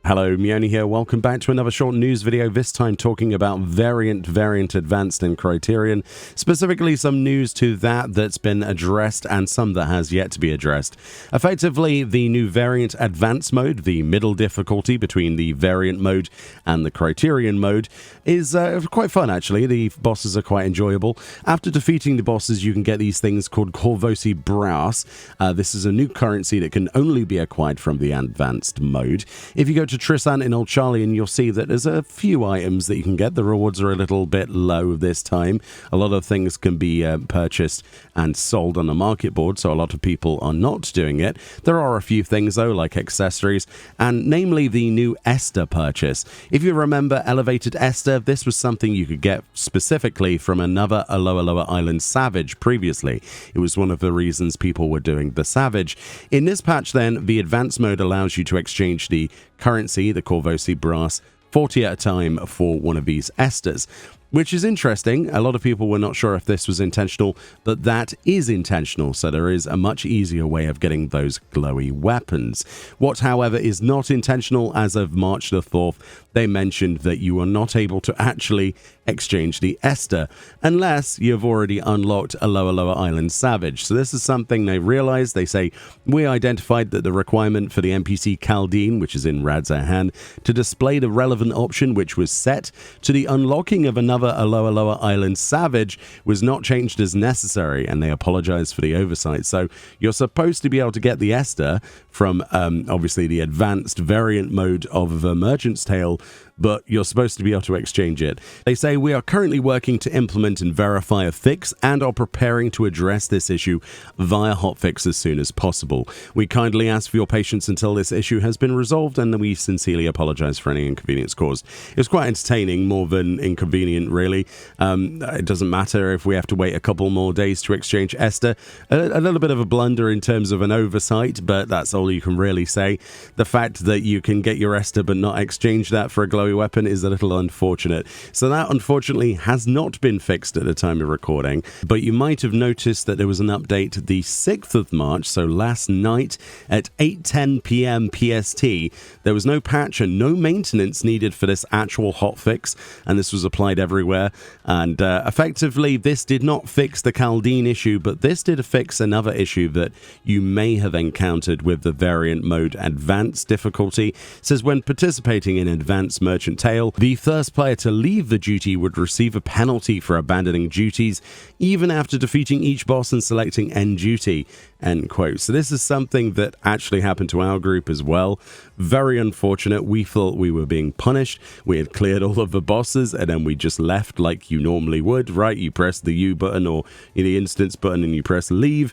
Hello, Meoni here. Welcome back to another short news video, this time talking about Variant Advanced and Criterion, specifically some news to that's been addressed and some that has yet to be addressed. Effectively, the new Variant Advanced mode, the middle difficulty between the Variant mode and the Criterion mode, is quite fun actually. The bosses are quite enjoyable. After defeating the bosses, you can get these things called Corvosi brass. This is a new currency that can only be acquired from the Advanced mode. If you go to Tristan in Old Charlie, and you'll see that there's a few items that you can get. The rewards are a little bit low this time. A lot of things can be purchased and sold on the market board, so a lot of people are not doing it. There are a few things though, like accessories, and namely the new Esther purchase. If you remember Elevated Esther, this was something you could get specifically from another Lower Island Savage previously. It was one of the reasons people were doing the Savage. In this patch then, the advanced mode allows you to exchange the currency, the Corvosi brass, 40 at a time for one of these Esters, which is interesting. A lot of people were not sure if this was intentional, but that is intentional, so there is a much easier way of getting those glowy weapons. What, however, is not intentional, as of March the 4th, they mentioned that you are not able to actually exchange the Esther unless you've already unlocked a Lower Island Savage. So this is something they realized. They say, we identified that the requirement for the NPC Caldine, which is in Radzahan, to display the relevant option which was set to the unlocking of another Lower Island Savage was not changed as necessary, and they apologize for the oversight. So you're supposed to be able to get the Esther from obviously the advanced variant mode of the Merchant's Tale, but you're supposed to be able to exchange it. They say, we are currently working to implement and verify a fix and are preparing to address this issue via hotfix as soon as possible. We kindly ask for your patience until this issue has been resolved, and we sincerely apologize for any inconvenience caused. It was quite entertaining, more than inconvenient really. It doesn't matter if we have to wait a couple more days to exchange Esther. A little bit of a blunder in terms of an oversight, but that's all you can really say. The fact that you can get your Esther but not exchange that for a glowy weapon is a little unfortunate. So that unfortunately has not been fixed at the time of recording, but you might have noticed that there was an update the 6th of March, so last night at 8:10 p.m. PST. There was no patch and no maintenance needed for this actual hotfix, and this was applied everywhere. And effectively, this did not fix the Caldine issue, but this did fix another issue that you may have encountered with the variant mode advanced difficulty. It says, when participating in advanced Merchant Tale, the first player to leave the duty would receive a penalty for abandoning duties, even after defeating each boss and selecting end duty, end quote. So this is something that actually happened to our group as well. Very unfortunate. We thought we were being punished. We had cleared all of the bosses, and then we just left like you normally would, right? You press the U button or the instance button and you press leave.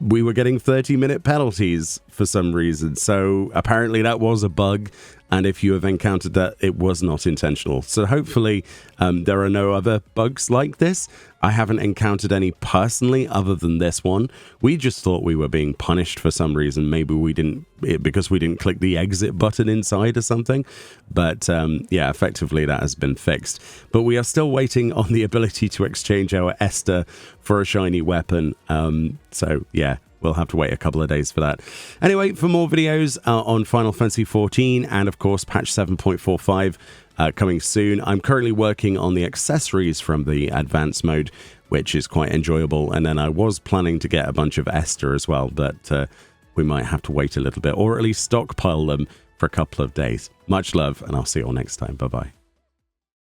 We were getting 30-minute penalties for some reason. So apparently that was a bug. And if you have encountered that, it was not intentional. So hopefully there are no other bugs like this. I haven't encountered any personally other than this one. We just thought we were being punished for some reason. Maybe we didn't, because we didn't click the exit button inside or something. But yeah, effectively that has been fixed. But we are still waiting on the ability to exchange our Esther for a shiny weapon. So yeah. We'll have to wait a couple of days for that. Anyway, for more videos on Final Fantasy XIV and, of course, patch 7.45 coming soon, I'm currently working on the accessories from the advanced mode, which is quite enjoyable. And then I was planning to get a bunch of Esther as well, but we might have to wait a little bit, or at least stockpile them for a couple of days. Much love, and I'll see you all next time. Bye-bye.